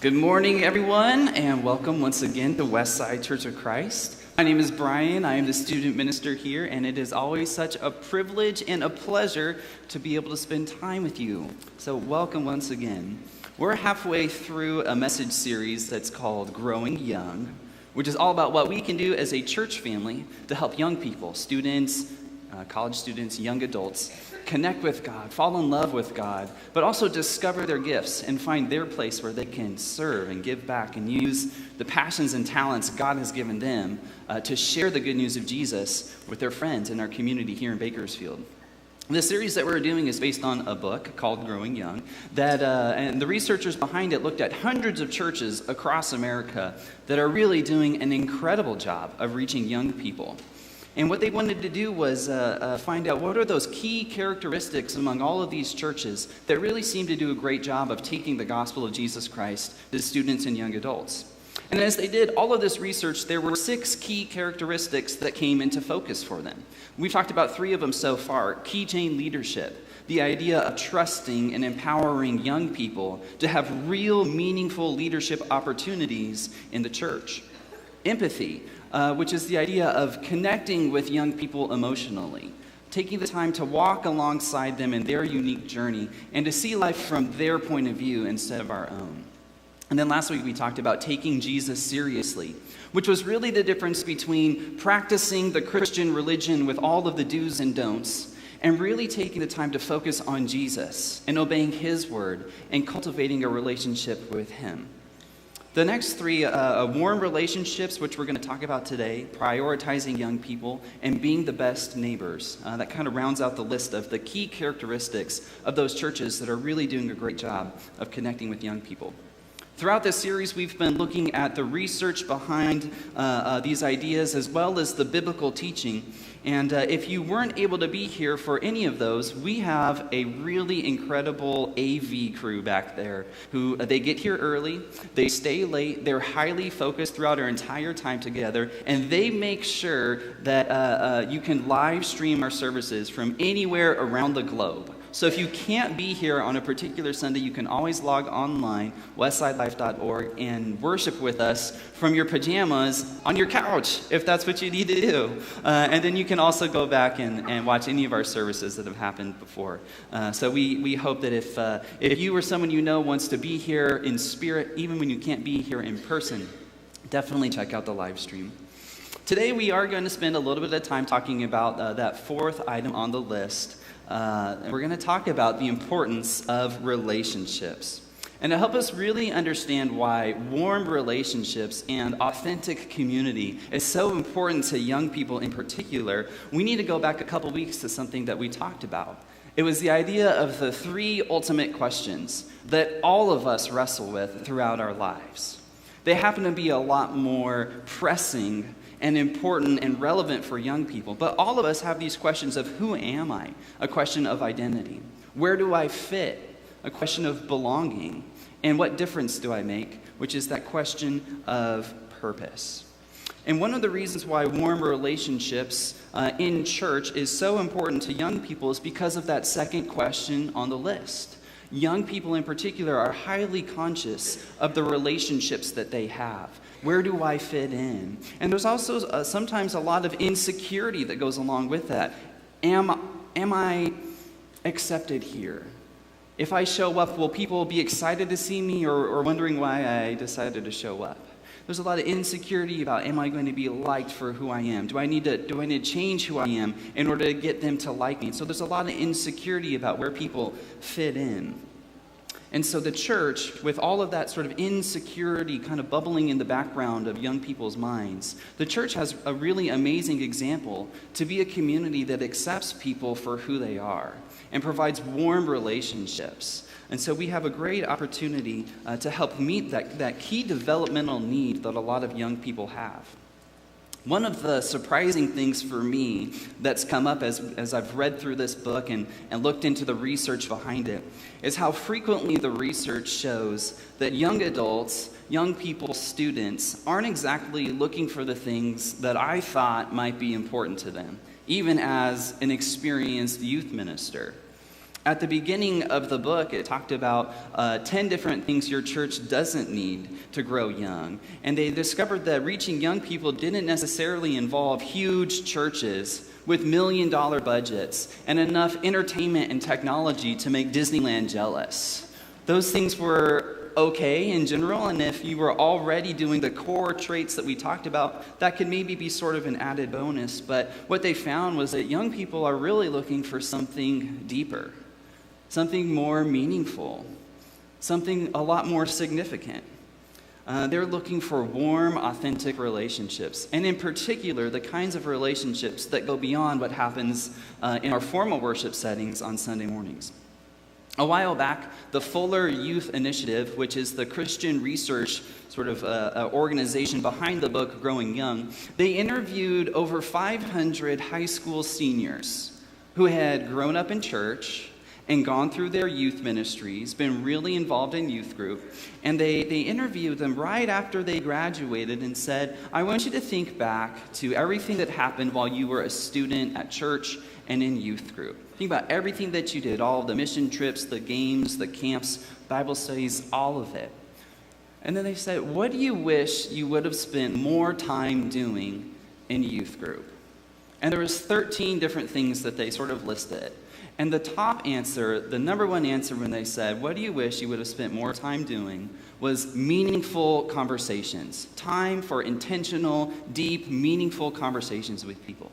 Good morning, everyone, and welcome once again to Westside Church of Christ. My name is Bryan. I am the student minister here, and it is always such a privilege and a pleasure to be able to spend time with you. So welcome once again. We're halfway through a message series that's called Growing Young, which is all about what we can do as a church family to help young people, students, college students, young adults, connect with God, fall in love with God, but also discover their gifts and find their place where they can serve and give back and use the passions and talents God has given them to share the good news of Jesus with their friends in our community here in Bakersfield. The series that we're doing is based on a book called Growing Young and the researchers behind it looked at hundreds of churches across America that are really doing an incredible job of reaching young people. And what they wanted to do was find out what are those key characteristics among all of these churches that really seem to do a great job of taking the gospel of Jesus Christ to students and young adults. And as they did all of this research, there were 6 key characteristics that came into focus for them. We've talked about 3 of them so far. Key chain leadership, the idea of trusting and empowering young people to have real, meaningful leadership opportunities in the church. Empathy, which is the idea of connecting with young people emotionally, taking the time to walk alongside them in their unique journey and to see life from their point of view instead of our own. And then last week we talked about taking Jesus seriously, which was really the difference between practicing the Christian religion with all of the do's and don'ts and really taking the time to focus on Jesus and obeying his word and cultivating a relationship with him. The next 3, warm relationships, which we're going to talk about today, prioritizing young people, and being the best neighbors. That kind of rounds out the list of the key characteristics of those churches that are really doing a great job of connecting with young people. Throughout this series, we've been looking at the research behind these ideas as well as the biblical teaching. And if you weren't able to be here for any of those, we have a really incredible AV crew back there who they get here early, they stay late, they're highly focused throughout our entire time together, and they make sure that you can live stream our services from anywhere around the globe. So if you can't be here on a particular Sunday, you can always log online, westsidelife.org, and worship with us from your pajamas on your couch, if that's what you need to do. And then you can also go back and watch any of our services that have happened before. So we hope that if you or someone you know wants to be here in spirit, even when you can't be here in person, definitely check out the live stream. Today we are going to spend a little bit of time talking about that 4th item on the list. We're going to talk about the importance of relationships. And to help us really understand why warm relationships and authentic community is so important to young people in particular, we need to go back a couple weeks to something that we talked about. It was the idea of the 3 ultimate questions that all of us wrestle with throughout our lives. They happen to be a lot more pressing and important and relevant for young people. But all of us have these questions of who am I? A question of identity. Where do I fit? A question of belonging. And what difference do I make? Which is that question of purpose. And one of the reasons why warm relationships in church is so important to young people is because of that second question on the list. Young people in particular are highly conscious of the relationships that they have. Where do I fit in? And there's also sometimes a lot of insecurity that goes along with that. Am I accepted here? If I show up, will people be excited to see me or wondering why I decided to show up? There's a lot of insecurity about, am I going to be liked for who I am? Do I need to change who I am in order to get them to like me? So there's a lot of insecurity about where people fit in. And so the church, with all of that sort of insecurity kind of bubbling in the background of young people's minds, the church has a really amazing example to be a community that accepts people for who they are and provides warm relationships. And so we have a great opportunity to help meet that key developmental need that a lot of young people have. One of the surprising things for me that's come up as I've read through this book and looked into the research behind it is how frequently the research shows that young adults, young people, students aren't exactly looking for the things that I thought might be important to them, even as an experienced youth minister. At the beginning of the book, it talked about 10 different things your church doesn't need to grow young. And they discovered that reaching young people didn't necessarily involve huge churches with million-dollar budgets and enough entertainment and technology to make Disneyland jealous. Those things were okay in general, and if you were already doing the core traits that we talked about, that could maybe be sort of an added bonus. But what they found was that young people are really looking for something deeper, something more meaningful, something a lot more significant. They're looking for warm, authentic relationships, and in particular, the kinds of relationships that go beyond what happens in our formal worship settings on Sunday mornings. A while back, the Fuller Youth Initiative, which is the Christian research sort of organization behind the book Growing Young, they interviewed over 500 high school seniors who had grown up in church and gone through their youth ministries, been really involved in youth group, and they interviewed them right after they graduated and said, I want you to think back to everything that happened while you were a student at church and in youth group. Think about everything that you did, all the mission trips, the games, the camps, Bible studies, all of it. And then they said, what do you wish you would have spent more time doing in youth group? And there was 13 different things that they sort of listed. And the top answer, the number one answer when they said, what do you wish you would have spent more time doing, was meaningful conversations. Time for intentional, deep, meaningful conversations with people.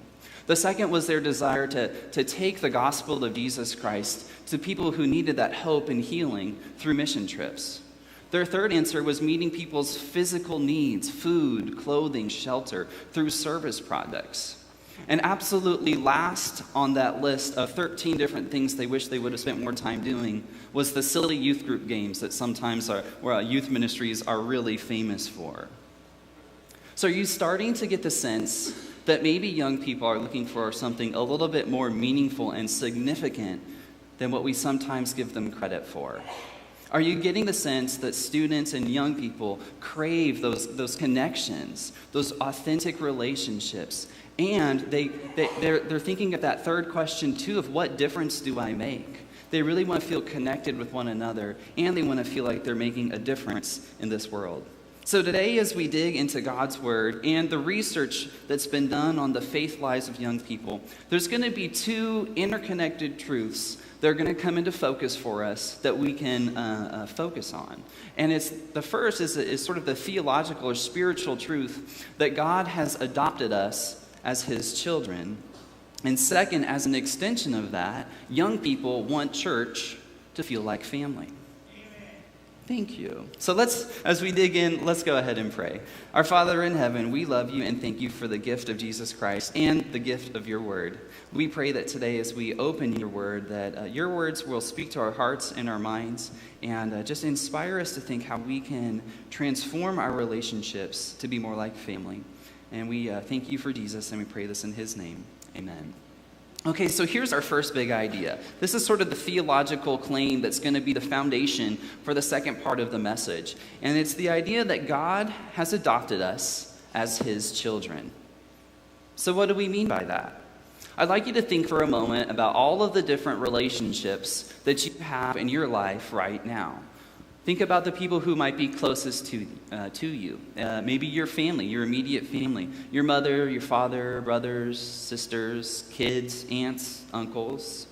The second was their desire to take the gospel of Jesus Christ to people who needed that hope and healing through mission trips. Their third answer was meeting people's physical needs, food, clothing, shelter, through service projects. And absolutely last on that list of 13 different things they wish they would have spent more time doing was the silly youth group games that sometimes youth ministries are really famous for. So are you starting to get the sense that maybe young people are looking for something a little bit more meaningful and significant than what we sometimes give them credit for? Are you getting the sense that students and young people crave those connections, those authentic relationships? And they're thinking of that third question too, of what difference do I make? They really want to feel connected with one another, and they want to feel like they're making a difference in this world. So today, as we dig into God's Word and the research that's been done on the faith lives of young people, there's going to be two interconnected truths that are going to come into focus for us that we can focus on. And the first is sort of the theological or spiritual truth that God has adopted us as His children. And second, as an extension of that, young people want church to feel like family. Thank you. So as we dig in, let's go ahead and pray. Our Father in heaven, we love you and thank you for the gift of Jesus Christ and the gift of your word. We pray that today as we open your word, that your words will speak to our hearts and our minds and just inspire us to think how we can transform our relationships to be more like family. And we thank you for Jesus, and we pray this in his name. Amen. Okay, so here's our first big idea. This is sort of the theological claim that's going to be the foundation for the second part of the message. And it's the idea that God has adopted us as his children. So what do we mean by that? I'd like you to think for a moment about all of the different relationships that you have in your life right now. Think about the people who might be closest to you. Maybe your family, your immediate family. Your mother, your father, brothers, sisters, kids, aunts, uncles.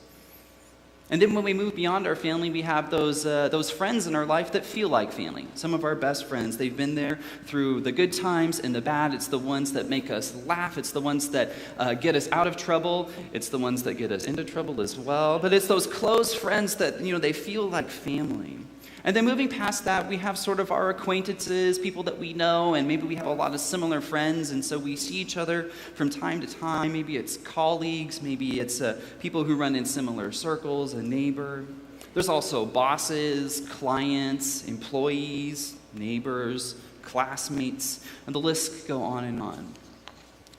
And then when we move beyond our family, we have those friends in our life that feel like family. Some of our best friends. They've been there through the good times and the bad. It's the ones that make us laugh. It's the ones that get us out of trouble. It's the ones that get us into trouble as well. But it's those close friends that, they feel like family. And then moving past that, we have sort of our acquaintances, people that we know, and maybe we have a lot of similar friends, and so we see each other from time to time. Maybe it's colleagues, maybe it's people who run in similar circles, a neighbor. There's also bosses, clients, employees, neighbors, classmates, and the list could go on and on.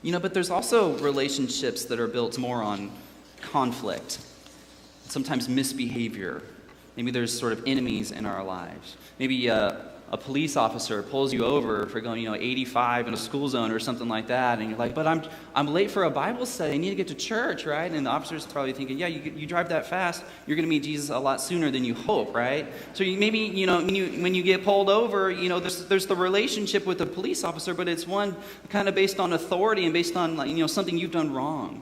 But there's also relationships that are built more on conflict, sometimes misbehavior. Maybe there's sort of enemies in our lives. Maybe a police officer pulls you over for going, 85 in a school zone or something like that, and you're like, but I'm late for a Bible study. I need to get to church, right? And the officer's probably thinking, yeah, you drive that fast, you're going to meet Jesus a lot sooner than you hope, right? So maybe, when you get pulled over, there's the relationship with the police officer, but it's one kind of based on authority and based on, something you've done wrong.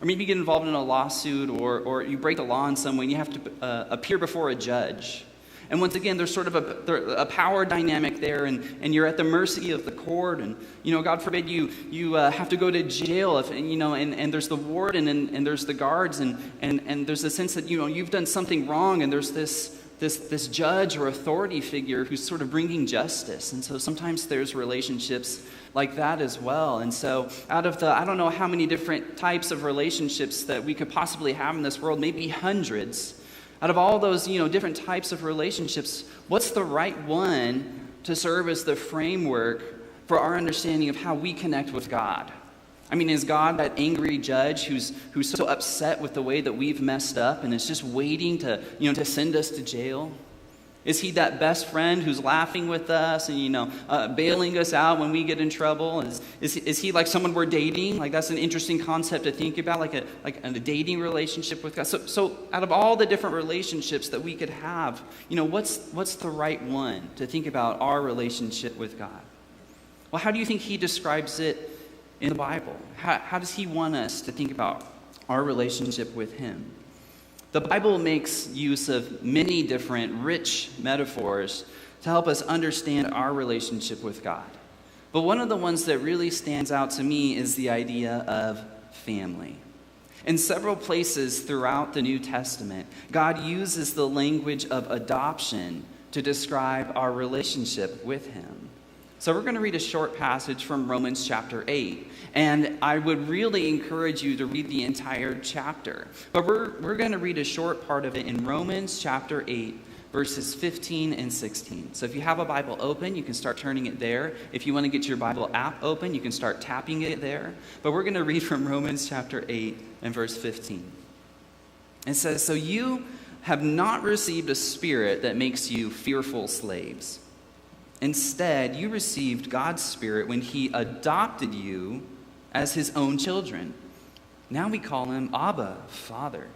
Or maybe you get involved in a lawsuit or you break the law in some way and you have to appear before a judge. And once again, there's sort of a power dynamic there, and you're at the mercy of the court. And, God forbid you have to go to jail, and there's the warden and there's the guards, and there's a sense that, you've done something wrong, and there's this judge or authority figure who's sort of bringing justice. And so sometimes there's relationships like that as well. And so out of I don't know how many different types of relationships that we could possibly have in this world, maybe hundreds. Out of all those, different types of relationships, what's the right one to serve as the framework for our understanding of how we connect with God? I mean, is God that angry judge who's so upset with the way that we've messed up and is just waiting to send us to jail? Is he that best friend who's laughing with us and, bailing us out when we get in trouble? Is he like someone we're dating? Like, that's an interesting concept to think about, like a dating relationship with God. So out of all the different relationships that we could have, what's the right one to think about our relationship with God? Well, how do you think he describes it in the Bible? How does he want us to think about our relationship with him? The Bible makes use of many different rich metaphors to help us understand our relationship with God. But one of the ones that really stands out to me is the idea of family. In several places throughout the New Testament, God uses the language of adoption to describe our relationship with him. So we're going to read a short passage from Romans chapter 8. And I would really encourage you to read the entire chapter. But we're going to read a short part of it in Romans chapter 8, verses 15 and 16. So if you have a Bible open, you can start turning it there. If you want to get your Bible app open, you can start tapping it there. But we're going to read from Romans chapter 8 and verse 15. It says, "So you have not received a spirit that makes you fearful slaves. Instead, you received God's Spirit when he adopted you as his own children. Now we call him Abba, Father.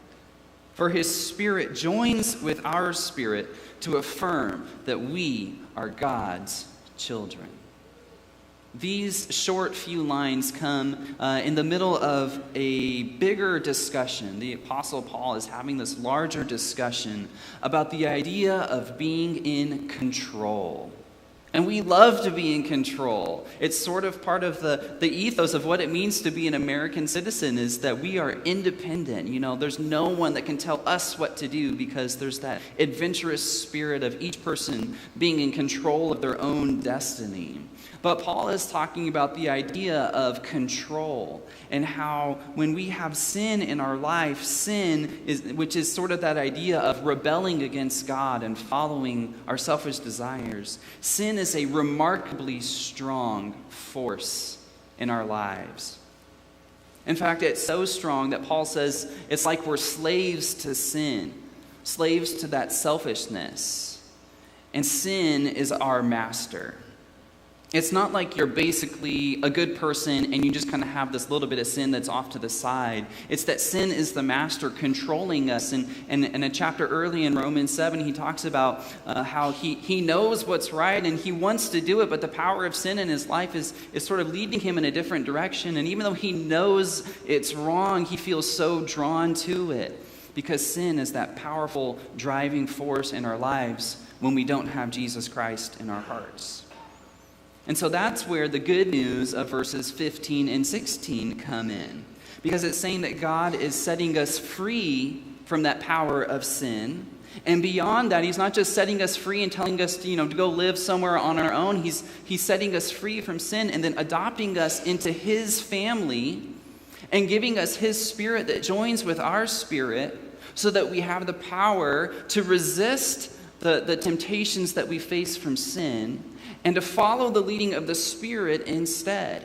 For his Spirit joins with our spirit to affirm that we are God's children." These short few lines come in the middle of a bigger discussion. The Apostle Paul is having this larger discussion about the idea of being in control. And we love to be in control. It's sort of part of the ethos of what it means to be an American citizen, is that we are independent. There's no one that can tell us what to do, because there's that adventurous spirit of each person being in control of their own destiny. But Paul is talking about the idea of control and how when we have sin in our life, which is sort of that idea of rebelling against God and following our selfish desires, sin is a remarkably strong force in our lives. In fact, it's so strong that Paul says it's like we're slaves to sin, slaves to that selfishness, and sin is our master. It's not like you're basically a good person and you just kind of have this little bit of sin that's off to the side. It's that sin is the master controlling us. And in a chapter early in Romans 7, he talks about how he knows what's right and he wants to do it, but the power of sin in his life is sort of leading him in a different direction. And even though he knows it's wrong, he feels so drawn to it, because sin is that powerful driving force in our lives when we don't have Jesus Christ in our hearts. And so that's where the good news of verses 15 and 16 come in. Because it's saying that God is setting us free from that power of sin. And beyond that, he's not just setting us free and telling us to go live somewhere on our own. He's setting us free from sin and then adopting us into his family and giving us his Spirit that joins with our spirit, so that we have the power to resist the temptations that we face from sin and to follow the leading of the Spirit instead.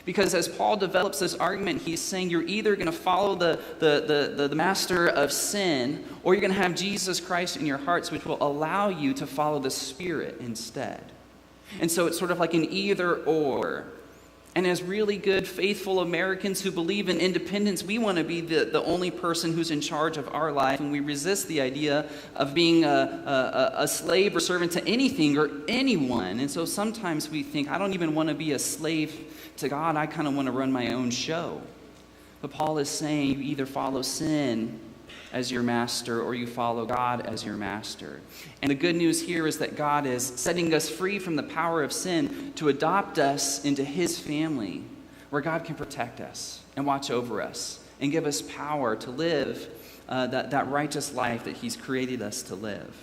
Because as Paul develops this argument, he's saying you're either going to follow the master of sin, or you're going to have Jesus Christ in your hearts, which will allow you to follow the Spirit instead. And so it's sort of like an either or. And as really good, faithful Americans who believe in independence, we want to be the only person who's in charge of our life, and we resist the idea of being a slave or servant to anything or anyone. And so sometimes we think, I don't even want to be a slave to God. I kind of want to run my own show. But Paul is saying you either follow sin as your master or you follow God as your master. And the good news here is that God is setting us free from the power of sin to adopt us into his family, where God can protect us and watch over us and give us power to live that righteous life that he's created us to live.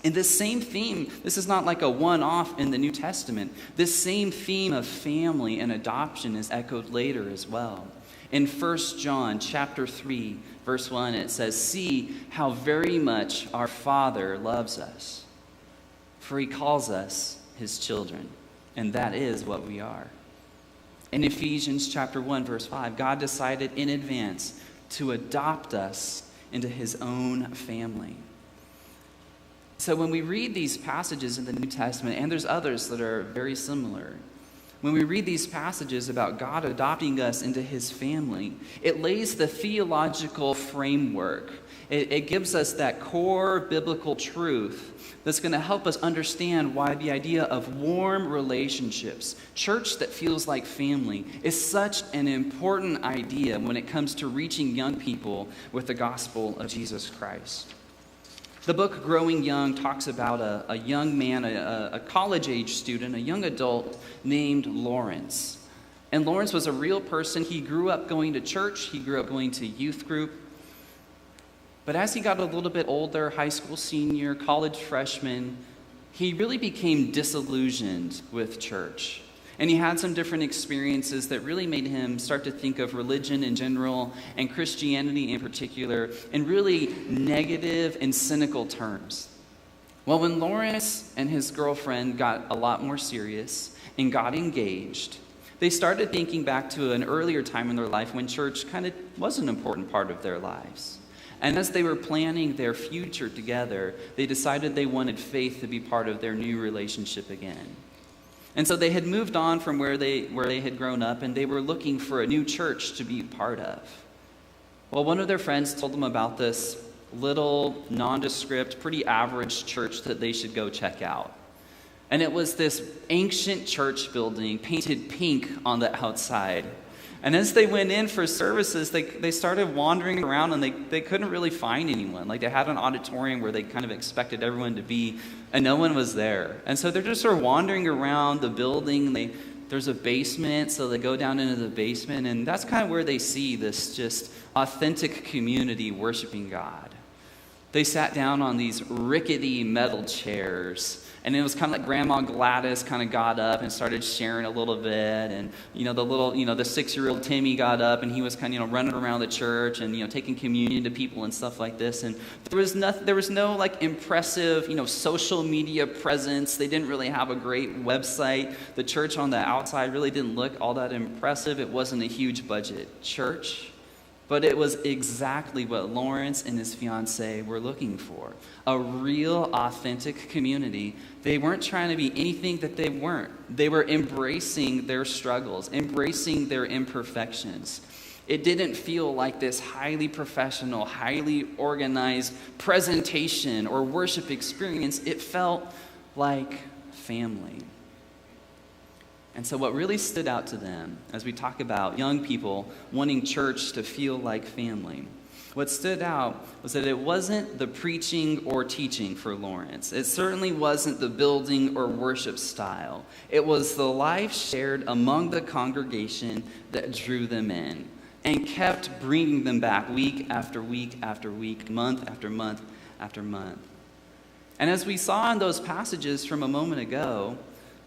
And this same theme, this is not like a one-off in the New Testament. This same theme of family and adoption is echoed later as well. In 1 John chapter 3, verse 1, it says, "See how very much our Father loves us, for he calls us his children." And that is what we are. In Ephesians chapter 1, verse 5, God decided in advance to adopt us into his own family. So when we read these passages in the New Testament, and there's others that are very similar, when we read these passages about God adopting us into his family, it lays the theological framework. It gives us that core biblical truth that's going to help us understand why the idea of warm relationships, church that feels like family, is such an important idea when it comes to reaching young people with the gospel of Jesus Christ. The book Growing Young talks about a young man, a college-age student, a young adult named Lawrence. And Lawrence was a real person. He grew up going to church. He grew up going to youth group. But as he got a little bit older, high school senior, college freshman, he really became disillusioned with church. And he had some different experiences that really made him start to think of religion in general and Christianity in particular in really negative and cynical terms. Well, when Lawrence and his girlfriend got a lot more serious and got engaged, they started thinking back to an earlier time in their life when church kind of was an important part of their lives. And as they were planning their future together, they decided they wanted faith to be part of their new relationship again. And so they had moved on from where they had grown up, and they were looking for a new church to be part of. Well, one of their friends told them about this little, nondescript, pretty average church that they should go check out. And it was this ancient church building painted pink on the outside. And as they went in for services, they started wandering around, and they couldn't really find anyone. Like, they had an auditorium where they kind of expected everyone to be, and no one was there. And so they're just sort of wandering around the building. There's a basement, so they go down into the basement, and that's kind of where they see this just authentic community worshiping God. They sat down on these rickety metal chairs, and it was kind of like Grandma Gladys kind of got up and started sharing a little bit, and the 6-year-old Timmy got up, and he was kind of running around the church and taking communion to people and stuff like this. And there was no like impressive social media presence. They didn't really have a great website. The church on the outside really didn't look all that impressive. It wasn't a huge budget church. But it was exactly what Lawrence and his fiancée were looking for. A real, authentic community. They weren't trying to be anything that they weren't. They were embracing their struggles, embracing their imperfections. It didn't feel like this highly professional, highly organized presentation or worship experience. It felt like family. And so what really stood out to them, as we talk about young people wanting church to feel like family, what stood out was that it wasn't the preaching or teaching for Lawrence. It certainly wasn't the building or worship style. It was the life shared among the congregation that drew them in and kept bringing them back week after week after week, month after month after month. And as we saw in those passages from a moment ago,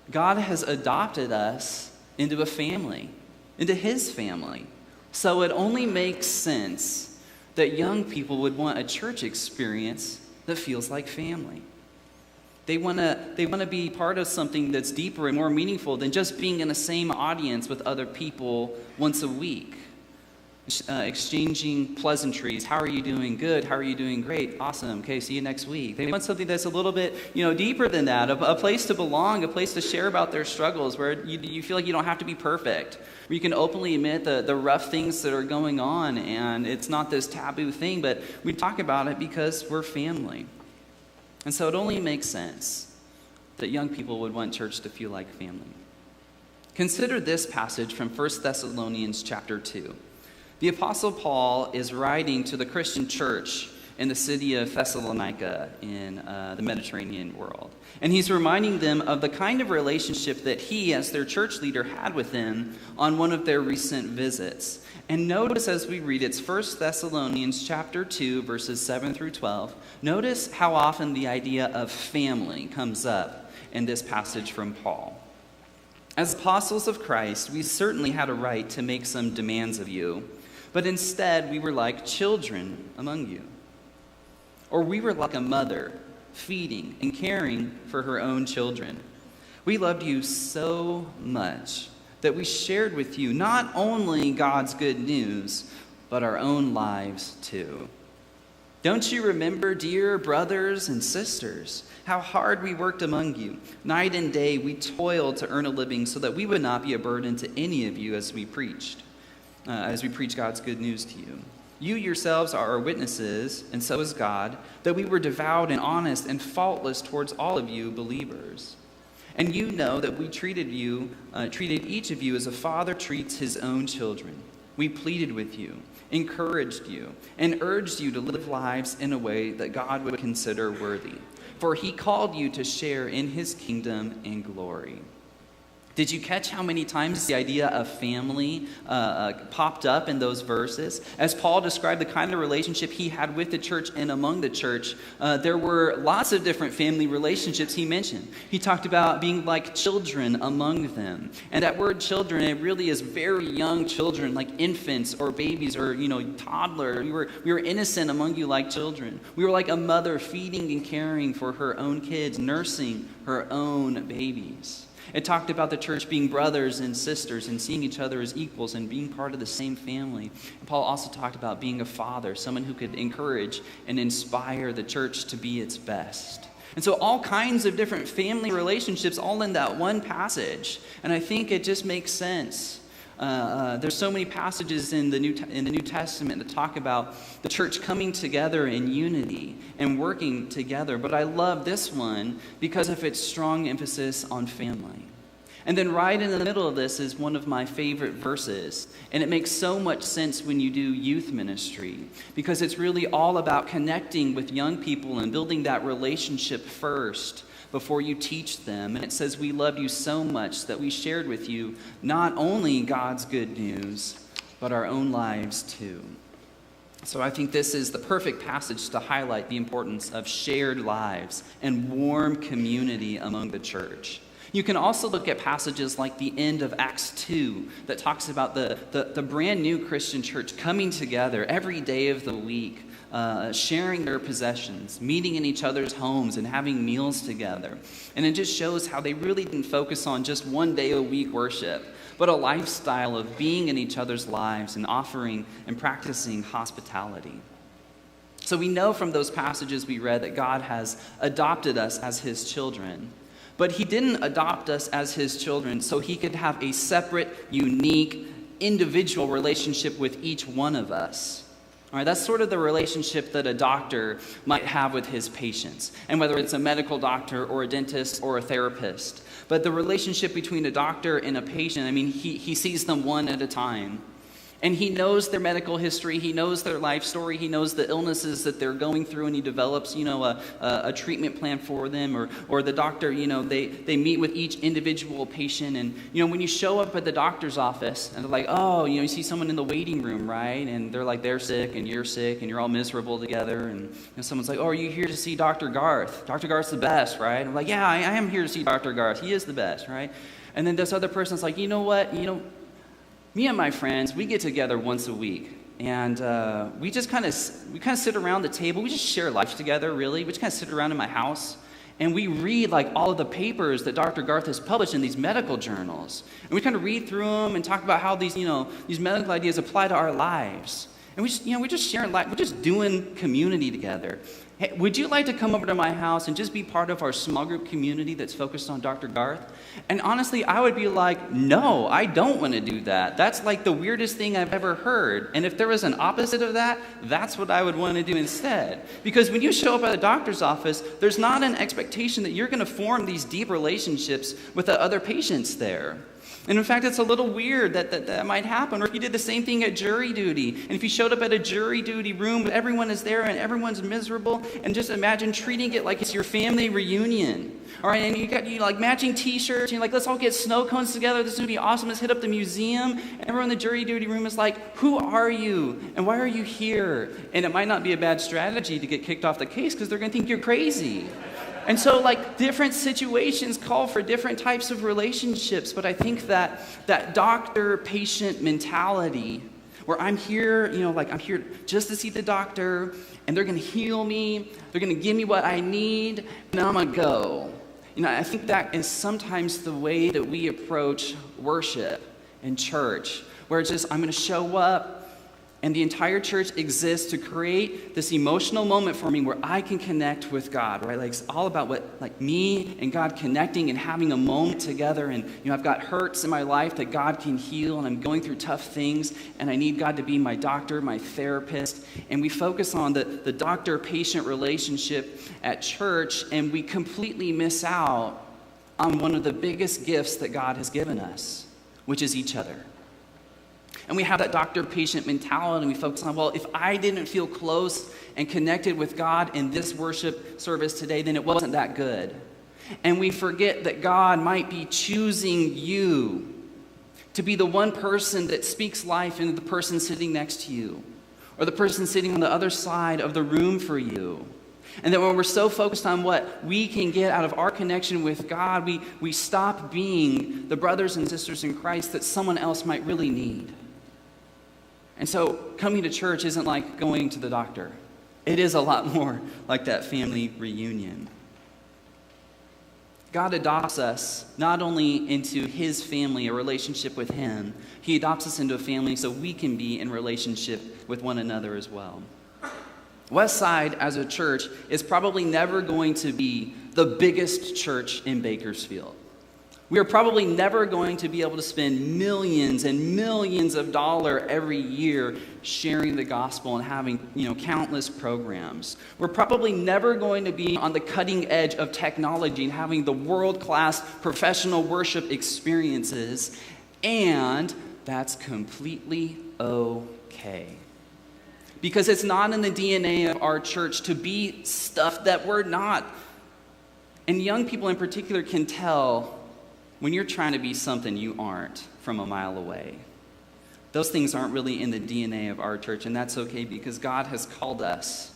God has adopted us into a family, into his family. So it only makes sense that young people would want a church experience that feels like family. They want to be part of something that's deeper and more meaningful than just being in the same audience with other people once a week. Exchanging pleasantries. How are you doing? Good. How are you doing? Great. Awesome. Okay, see you next week. They want something that's a little bit, deeper than that, a place to belong, a place to share about their struggles, where you feel like you don't have to be perfect, where you can openly admit the rough things that are going on, and it's not this taboo thing, but we talk about it because we're family. And so it only makes sense that young people would want church to feel like family. Consider this passage from 1 Thessalonians chapter 2. The Apostle Paul is writing to the Christian church in the city of Thessalonica in the Mediterranean world. And he's reminding them of the kind of relationship that he, as their church leader, had with them on one of their recent visits. And notice as we read, it's 1 Thessalonians chapter 2, verses 7 through 12. Notice how often the idea of family comes up in this passage from Paul. As apostles of Christ, we certainly had a right to make some demands of you, but instead we were like children among you. Or we were like a mother, feeding and caring for her own children. We loved you so much that we shared with you not only God's good news, but our own lives too. Don't you remember, dear brothers and sisters, how hard we worked among you? Night and day we toiled to earn a living so that we would not be a burden to any of you as we preach God's good news to you. You yourselves are our witnesses, and so is God, that we were devout and honest and faultless towards all of you believers. And you know that we treated each of you as a father treats his own children. We pleaded with you, encouraged you, and urged you to live lives in a way that God would consider worthy. For he called you to share in his kingdom and glory. Did you catch how many times the idea of family popped up in those verses? As Paul described the kind of relationship he had with the church and among the church, there were lots of different family relationships he mentioned. He talked about being like children among them. And that word children, it really is very young children, like infants or babies or, toddler. We were innocent among you like children. We were like a mother feeding and caring for her own kids, nursing her own babies. It talked about the church being brothers and sisters and seeing each other as equals and being part of the same family. And Paul also talked about being a father, someone who could encourage and inspire the church to be its best. And so all kinds of different family relationships all in that one passage. And I think it just makes sense. There's so many passages in the New Testament that talk about the church coming together in unity and working together. But I love this one because of its strong emphasis on family. And then right in the middle of this is one of my favorite verses. And it makes so much sense when you do youth ministry because it's really all about connecting with young people and building that relationship first before you teach them. And it says, we loved you so much that we shared with you not only God's good news, but our own lives too. So I think this is the perfect passage to highlight the importance of shared lives and warm community among the church. You can also look at passages like the end of Acts 2 that talks about the brand new Christian church coming together every day of the week, sharing their possessions, meeting in each other's homes, and having meals together. And it just shows how they really didn't focus on just one day a week worship, but a lifestyle of being in each other's lives and offering and practicing hospitality. So we know from those passages we read that God has adopted us as his children. But he didn't adopt us as his children so he could have a separate, unique, individual relationship with each one of us. All right, that's sort of the relationship that a doctor might have with his patients, and whether it's a medical doctor or a dentist or a therapist. But the relationship between a doctor and a patient, he sees them one at a time. And he knows their medical history, he knows their life story, he knows the illnesses that they're going through, and he develops, a treatment plan for them. Or the doctor, they meet with each individual patient. And, when you show up at the doctor's office, and they're like, you see someone in the waiting room, right? And they're like, they're sick, and you're all miserable together. And someone's like, are you here to see Dr. Garth? Dr. Garth's the best, right? And I'm like, yeah, I am here to see Dr. Garth. He is the best, right? And then this other person's like, you know what? Me and my friends, we get together once a week, and we kind of sit around the table. We just share life together, really. We just kind of sit around in my house, And we read like all of the papers that Dr. Garth has published in these medical journals. And we kind of read through them and talk about how these medical ideas apply to our lives. And we're just sharing life, we're just doing community together. Hey, would you like to come over to my house and just be part of our small group community that's focused on Dr. Garth? And honestly, I would be like, no, I don't want to do that. That's like the weirdest thing I've ever heard. And if there was an opposite of that, that's what I would want to do instead. Because when you show up at a doctor's office, there's not an expectation that you're going to form these deep relationships with the other patients there. And in fact, it's a little weird that might happen. Or if you did the same thing at jury duty, and if you showed up at a jury duty room, but everyone is there and everyone's miserable, and just imagine treating it like it's your family reunion. All right, and you got like matching t-shirts, and you're like, let's all get snow cones together, this is going to be awesome, let's hit up the museum. And everyone in the jury duty room is like, who are you? And why are you here? And it might not be a bad strategy to get kicked off the case because they're going to think you're crazy. And so, like, different situations call for different types of relationships, but I think that doctor-patient mentality, where I'm here, I'm here just to see the doctor, and they're going to heal me, they're going to give me what I need, and then I'm going to go. I think that is sometimes the way that we approach worship in church, where it's just, I'm going to show up, and the entire church exists to create this emotional moment for me where I can connect with God, right? Like, it's all about me and God connecting and having a moment together. And, I've got hurts in my life that God can heal, and I'm going through tough things, and I need God to be my doctor, my therapist. And we focus on the doctor-patient relationship at church, and we completely miss out on one of the biggest gifts that God has given us, which is each other. And we have that doctor-patient mentality, and we focus on, well, if I didn't feel close and connected with God in this worship service today, then it wasn't that good. And we forget that God might be choosing you to be the one person that speaks life into the person sitting next to you, or the person sitting on the other side of the room for you. And that when we're so focused on what we can get out of our connection with God, we stop being the brothers and sisters in Christ that someone else might really need. And so coming to church isn't like going to the doctor. It is a lot more like that family reunion. God adopts us not only into his family, a relationship with him, he adopts us into a family so we can be in relationship with one another as well. Westside as a church is probably never going to be the biggest church in Bakersfield. We are probably never going to be able to spend millions and millions of dollars every year sharing the gospel and having, countless programs. We're probably never going to be on the cutting edge of technology and having the world-class professional worship experiences, and that's completely okay. Because it's not in the DNA of our church to be stuff that we're not. And young people in particular can tell when you're trying to be something you aren't from a mile away. Those things aren't really in the DNA of our church, and that's okay because God has called us.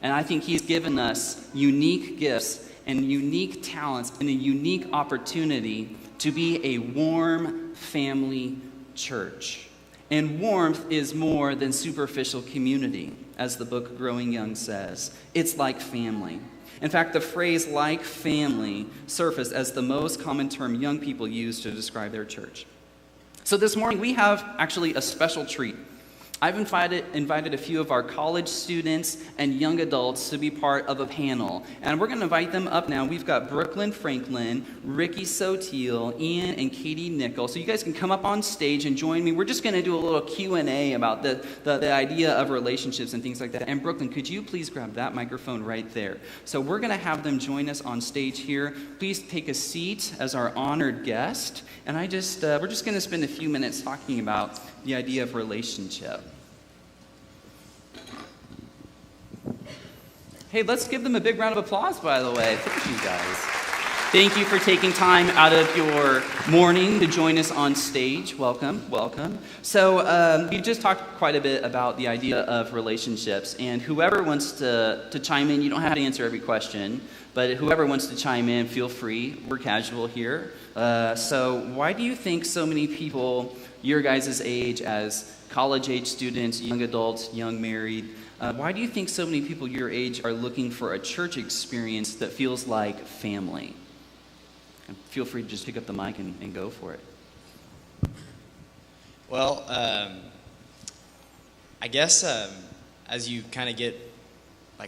And I think he's given us unique gifts and unique talents and a unique opportunity to be a warm family church. And warmth is more than superficial community, as the book Growing Young says. It's like family. In fact, the phrase like family surfaced as the most common term young people use to describe their church. So this morning we have actually a special treat. I've invited a few of our college students and young adults to be part of a panel. And we're going to invite them up now. We've got Brooklyn Franklin, Ricky Sotil, Ian, and Katie Nickel. So you guys can come up on stage and join me. We're just going to do a little Q&A about the idea of relationships and things like that. And Brooklyn, could you please grab that microphone right there? So we're going to have them join us on stage here. Please take a seat as our honored guest. And we're just going to spend a few minutes talking about the idea of relationship. Hey, let's give them a big round of applause, by the way. Thank you, guys. Thank you for taking time out of your morning to join us on stage. Welcome, welcome. So we just talked quite a bit about the idea of relationships, and whoever wants to chime in, you don't have to answer every question, but whoever wants to chime in, feel free. We're casual here. So why do you think so many people your guys' age as college-age students, young adults, young married, Why do you think so many people your age are looking for a church experience that feels like family? And feel free to just pick up the mic and go for it. Well, I guess as you kind of get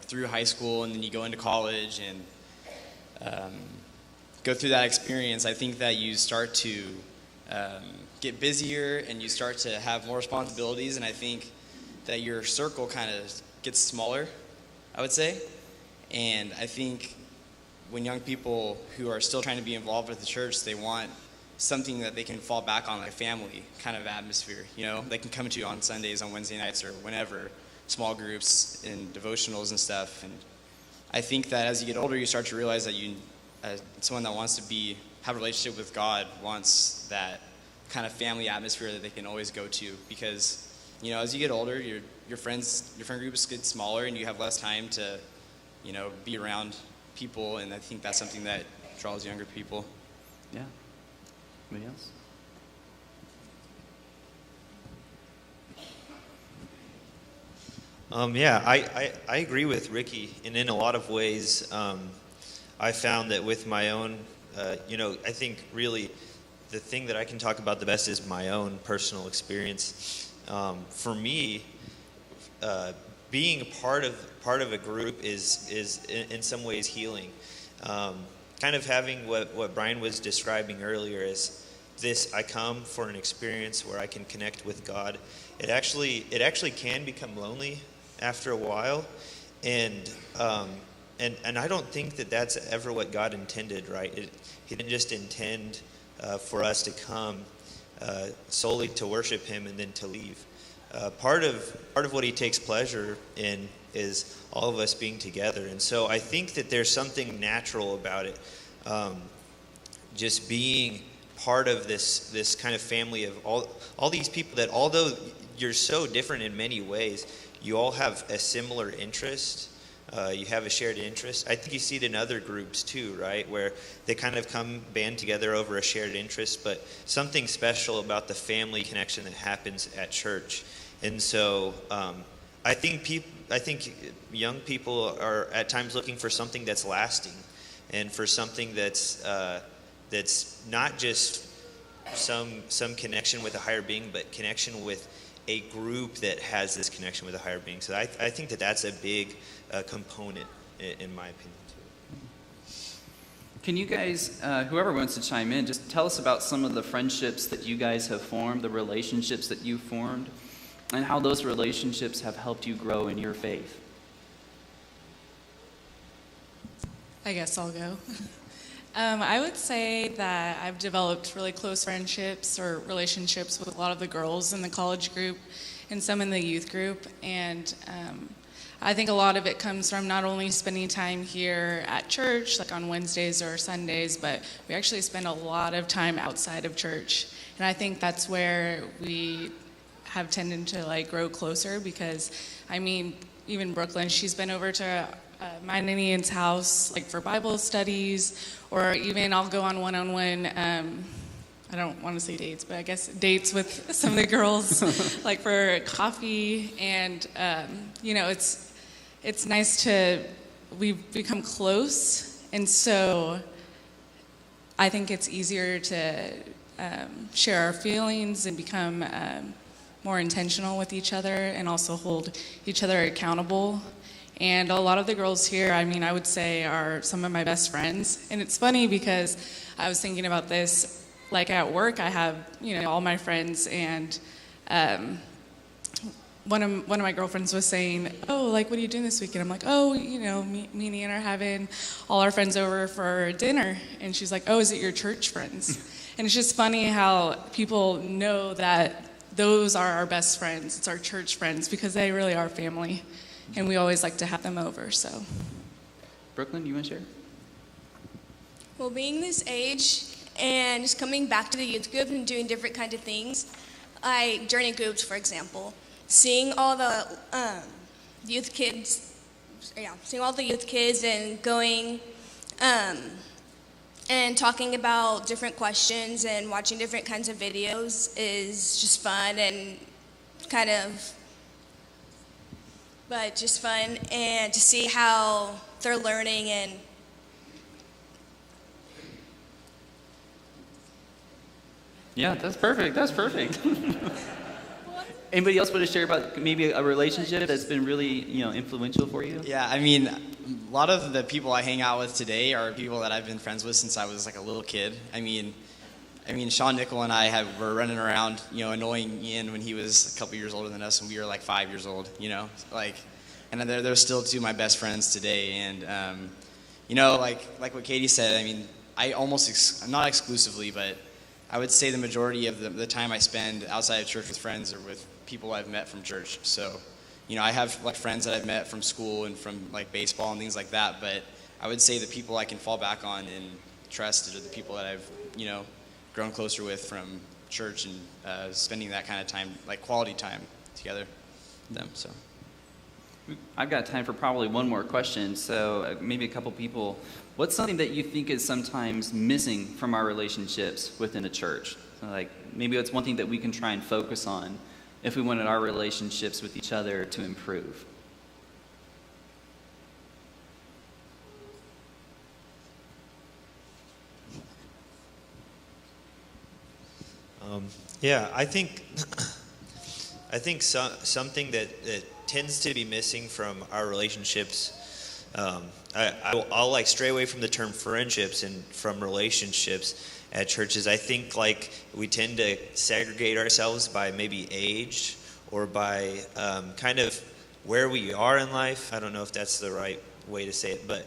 through high school and then you go into college and go through that experience, I think that you start to get busier and you start to have more responsibilities, and I think that your circle kind of gets smaller, I would say. And I think when young people who are still trying to be involved with the church, they want something that they can fall back on, like a family kind of atmosphere. They can come to you on Sundays, on Wednesday nights, or whenever, small groups and devotionals and stuff. And I think that as you get older, you start to realize that someone that wants to have a relationship with God wants that kind of family atmosphere that they can always go to, because as you get older, your friend groups get smaller and you have less time to be around people, and I think that's something that draws younger people. Yeah. Anybody else? I agree with Ricky, and in a lot of ways, I found that with my own, I think really the thing that I can talk about the best is my own personal experience. For me, being a part of a group is in some ways healing. Kind of having what Bryan was describing earlier is this: I come for an experience where I can connect with God. It actually can become lonely after a while, and I don't think that that's ever what God intended, right? He didn't just intend for us to come solely to worship Him and then to leave. Part of what He takes pleasure in is all of us being together, and so I think that there's something natural about it, just being part of this kind of family of all these people that, although you're so different in many ways, you all have a similar interest. You have a shared interest. I think you see it in other groups too, right? Where they kind of band together over a shared interest, but something special about the family connection that happens at church. And so I think young people are at times looking for something that's lasting, and for something that's not just some connection with a higher being, but connection with a group that has this connection with a higher being. So I think that that's a big component, in my opinion, too. Can you guys, whoever wants to chime in, just tell us about some of the friendships that you guys have formed, the relationships that you formed, and how those relationships have helped you grow in your faith? I guess I'll go. I would say that I've developed really close friendships or relationships with a lot of the girls in the college group and some in the youth group. And I think a lot of it comes from not only spending time here at church, like on Wednesdays or Sundays, but we actually spend a lot of time outside of church. And I think that's where we have tended to grow closer, because even Brooklyn, she's been over to mine and Ian's house for Bible studies, or even I'll go on one-on-one, I don't want to say dates, but I guess dates with some of the girls, for coffee. And it's nice we've become close, and so I think it's easier to share our feelings and become more intentional with each other, and also hold each other accountable. And a lot of the girls here, I would say, are some of my best friends. And it's funny because I was thinking about this, at work, I have, all my friends, and one of my girlfriends was saying, oh, what are you doing this weekend? I'm like, oh, me and Ian are having all our friends over for dinner. And she's like, oh, is it your church friends? And it's just funny how people know that those are our best friends. It's our church friends, because they really are family. And we always like to have them over, so. Brooklyn, you want to share? Well, being this age and just coming back to the youth group and doing different kinds of things, like journey groups, for example, seeing all the youth kids and going and talking about different questions and watching different kinds of videos is just fun, and kind of but just fun, and to see how they're learning. And Yeah, that's perfect. That's perfect. Anybody else want to share about maybe a relationship that's been really, influential for you? Yeah, I mean, a lot of the people I hang out with today are people that I've been friends with since I was like a little kid. I mean, Sean Nickel and I were running around, annoying Ian when he was a couple years older than us, and we were like 5 years old, and they're still two of my best friends today. And, like what Katie said, I mean, I almost, not exclusively, but I would say the majority of the time I spend outside of church with friends or with people I've met from church. So, I have like friends that I've met from school and from like baseball and things like that, but I would say the people I can fall back on and trust are the people that I've, grown closer with from church and spending that kind of time, like quality time together with them. So I've got time for probably one more question. So maybe a couple people. What's something that you think is sometimes missing from our relationships within a church? So like maybe it's one thing that we can try and focus on if we wanted our relationships with each other to improve. I think something that tends to be missing from our relationships. I'll like stray away from the term friendships and from relationships at churches. I think like we tend to segregate ourselves by maybe age or by kind of where we are in life. I don't know if that's the right way to say it, but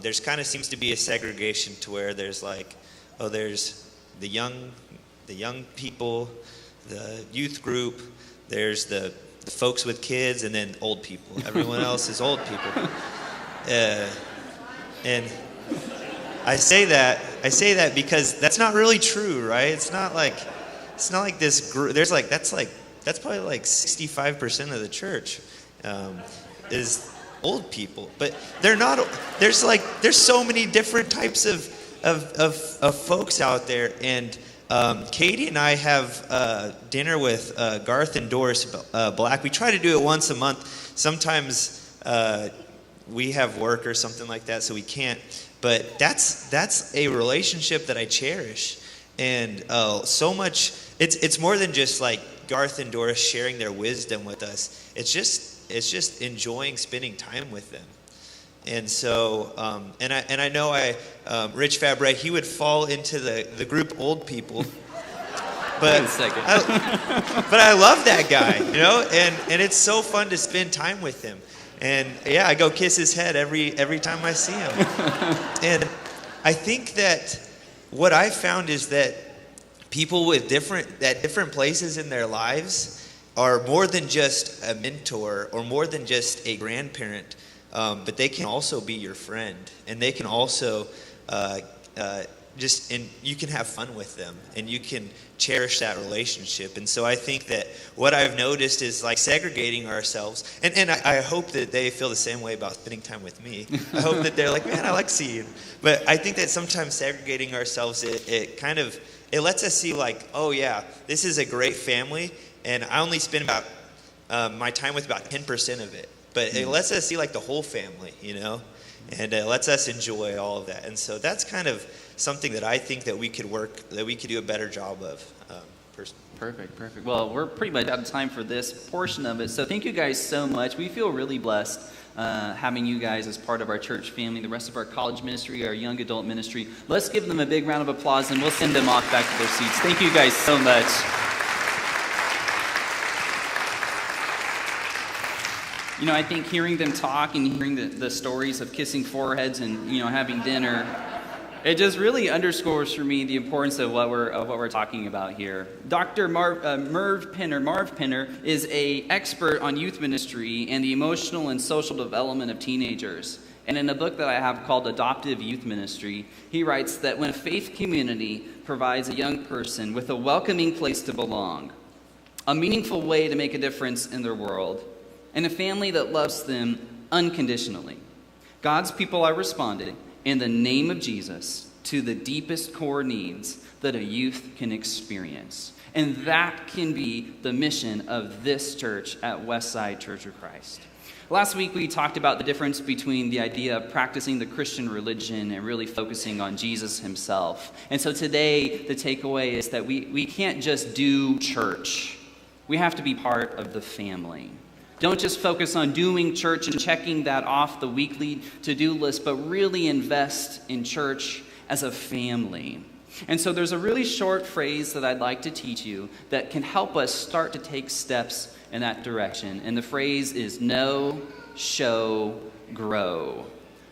there's kind of seems to be a segregation to where there's like, there's the young people, the youth group, there's the folks with kids, and then old people. Everyone else is old people. And I say that because that's not really true, right? It's not like this group. That's probably like 65% of the church is old people, but they're not. There's so many different types of folks out there. And Katie and I have dinner with Garth and Doris Black. We try to do it once a month. Sometimes we have work or something like that, so we can't. But that's a relationship that I cherish, and so much. It's more than just like Garth and Doris sharing their wisdom with us. It's just enjoying spending time with them. And so, and I know Rich Fabre, he would fall into the group old people, but I love that guy, and it's so fun to spend time with him. And yeah, I go kiss his head every time I see him. And I think that what I found is that people with different places in their lives are more than just a mentor or more than just a grandparent. But they can also be your friend, and they can also and you can have fun with them, and you can cherish that relationship. And so I think that what I've noticed is like segregating ourselves, and I hope that they feel the same way about spending time with me. I hope that they're like, man, I like seeing you. But I think that sometimes segregating ourselves, it lets us see like, oh yeah, this is a great family, and I only spend about my time with about 10% of it. But it lets us see like the whole family, and it lets us enjoy all of that. And so that's kind of something that I think that we could do a better job of personally. Perfect. Well, we're pretty much out of time for this portion of it. So thank you guys so much. We feel really blessed having you guys as part of our church family, the rest of our college ministry, our young adult ministry. Let's give them a big round of applause, and we'll send them off back to their seats. Thank you guys so much. I think hearing them talk and hearing the stories of kissing foreheads and, having dinner, it just really underscores for me the importance of what we're talking about here. Dr. Marv Penner is an expert on youth ministry and the emotional and social development of teenagers. And in a book that I have called Adoptive Youth Ministry, he writes that when a faith community provides a young person with a welcoming place to belong, a meaningful way to make a difference in their world, and a family that loves them unconditionally, God's people are responding in the name of Jesus to the deepest core needs that a youth can experience. And that can be the mission of this church at Westside Church of Christ. Last week, we talked about the difference between the idea of practicing the Christian religion and really focusing on Jesus himself. And so today, the takeaway is that we can't just do church. We have to be part of the family. Don't just focus on doing church and checking that off the weekly to-do list, but really invest in church as a family. And so there's a really short phrase that I'd like to teach you that can help us start to take steps in that direction. And the phrase is know, show, grow.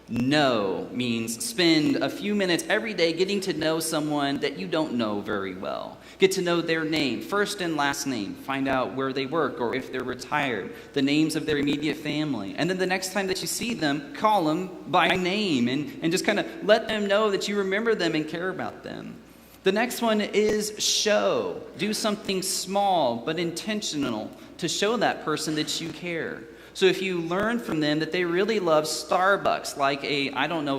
Know means spend a few minutes every day getting to know someone that you don't know very well. Get to know their name, first and last name. Find out where they work or if they're retired, the names of their immediate family. And then the next time that you see them, call them by name and just kind of let them know that you remember them and care about them. The next one is show. Do something small but intentional to show that person that you care. So if you learn from them that they really love Starbucks, like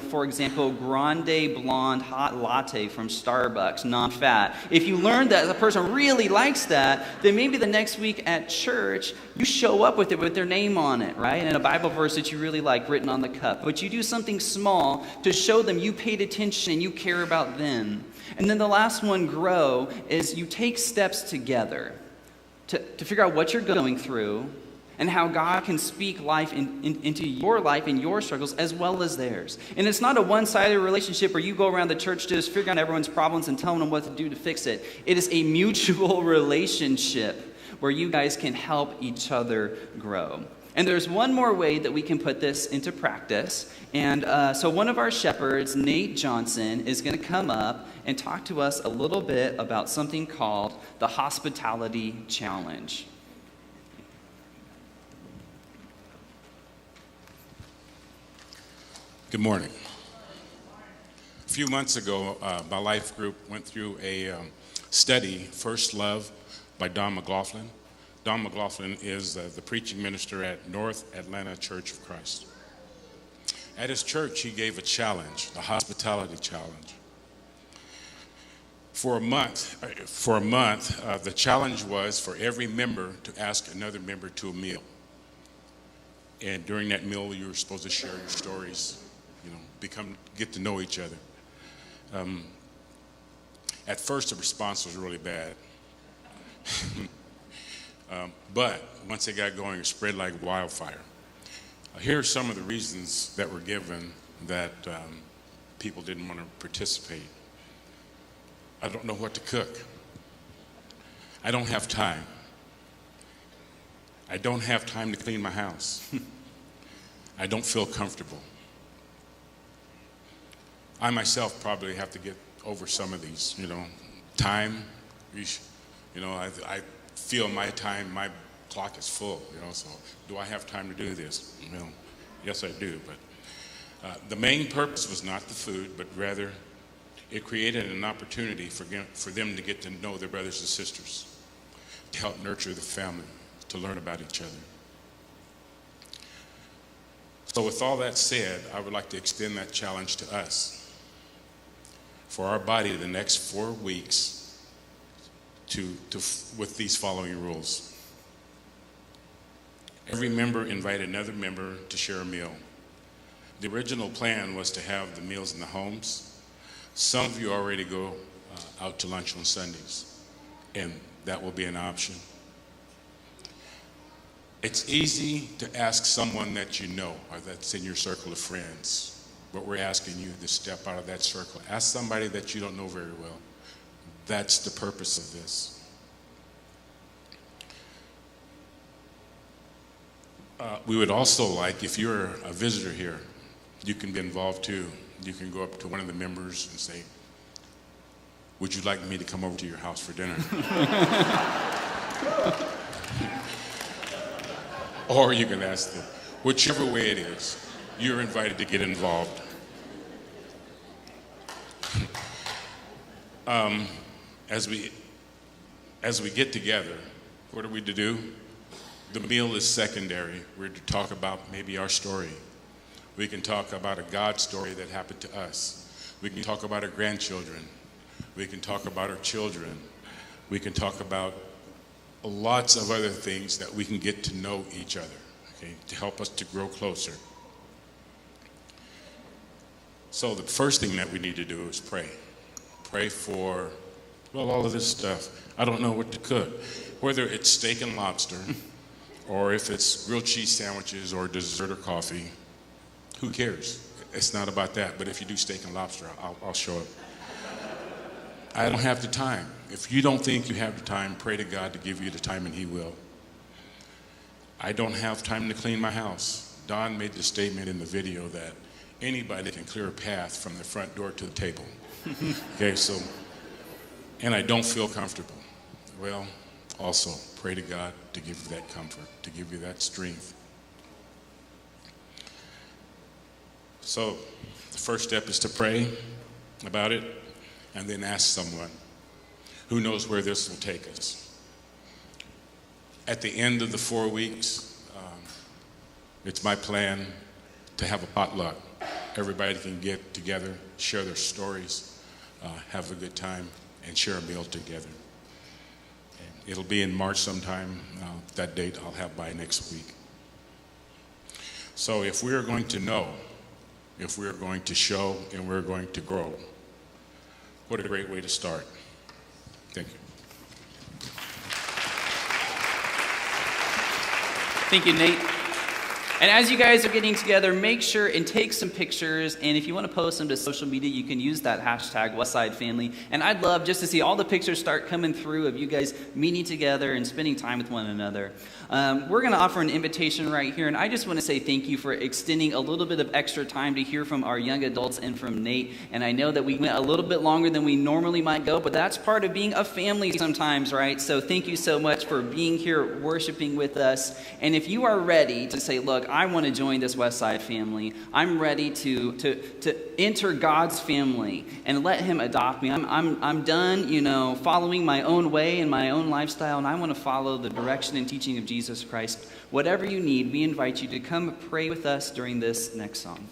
for example, grande blonde hot latte from Starbucks, non-fat. If you learn that the person really likes that, then maybe the next week at church, you show up with it with their name on it, right? And a Bible verse that you really like written on the cup. But you do something small to show them you paid attention and you care about them. And then the last one, grow, is you take steps together to figure out what you're going through and how God can speak life into your life and your struggles as well as theirs. And it's not a one-sided relationship where you go around the church to just figure out everyone's problems and telling them what to do to fix it. It is a mutual relationship where you guys can help each other grow. And there's one more way that we can put this into practice. And so one of our shepherds, Nate Johnson, is going to come up and talk to us a little bit about something called the Hospitality Challenge. Good morning. A few months ago, my life group went through a study, First Love, by Don McLaughlin. Don McLaughlin is the preaching minister at North Atlanta Church of Christ. At his church, he gave a challenge, the Hospitality Challenge. For a month, the challenge was for every member to ask another member to a meal. And during that meal, you were supposed to share your stories, get to know each other. At first, the response was really bad. But once it got going, it spread like wildfire. Here are some of the reasons that were given that people didn't want to participate. I don't know what to cook. I don't have time. I don't have time to clean my house. I don't feel comfortable. I myself probably have to get over some of these, time. I feel my clock is full, so do I have time to do this? Yes, I do, but the main purpose was not the food, but rather it created an opportunity for them to get to know their brothers and sisters, to help nurture the family, to learn about each other. So with all that said, I would like to extend that challenge to us. For our body the next 4 weeks with these following rules. Every member invite another member to share a meal. The original plan was to have the meals in the homes. Some of you already go out to lunch on Sundays, and that will be an option. It's easy to ask someone that you know or that's in your circle of friends. But we're asking you to step out of that circle. Ask somebody that you don't know very well. That's the purpose of this. We would also like, if you're a visitor here, you can be involved too. You can go up to one of the members and say, would you like me to come over to your house for dinner? Or you can ask them, whichever way it is. You're invited to get involved. As we get together, what are we to do? The meal is secondary. We're to talk about maybe our story. We can talk about a God story that happened to us. We can talk about our grandchildren. We can talk about our children. We can talk about lots of other things that we can get to know each other, okay, to help us to grow closer. So the first thing that we need to do is pray. Pray for, well, all of this stuff. I don't know what to cook. Whether it's steak and lobster, or if it's grilled cheese sandwiches or dessert or coffee, who cares? It's not about that. But if you do steak and lobster, I'll show up. I don't have the time. If you don't think you have the time, pray to God to give you the time, and He will. I don't have time to clean my house. Don made the statement in the video that anybody can clear a path from the front door to the table. Okay, so, and I don't feel comfortable. Well, also pray to God to give you that comfort, to give you that strength. So the first step is to pray about it and then ask someone who knows where this will take us. At the end of the 4 weeks, it's my plan to have a potluck. Everybody can get together, share their stories, have a good time, and share a meal together. And it'll be in March sometime. That date I'll have by next week. So if we're going to know, if we're going to show, and we're going to grow, what a great way to start. Thank you. Thank you, Nate. And as you guys are getting together, make sure and take some pictures. And if you want to post them to social media, you can use that hashtag Westside Family. And I'd love just to see all the pictures start coming through of you guys meeting together and spending time with one another. We're going to offer an invitation right here. And I just want to say thank you for extending a little bit of extra time to hear from our young adults and from Nate. And I know that we went a little bit longer than we normally might go, but that's part of being a family sometimes, right? So thank you so much for being here, worshiping with us. And if you are ready to say, look, I want to join this Westside family. I'm ready to enter God's family and let Him adopt me. I'm done, following my own way and my own lifestyle, and I want to follow the direction and teaching of Jesus Christ. Whatever you need, we invite you to come pray with us during this next song.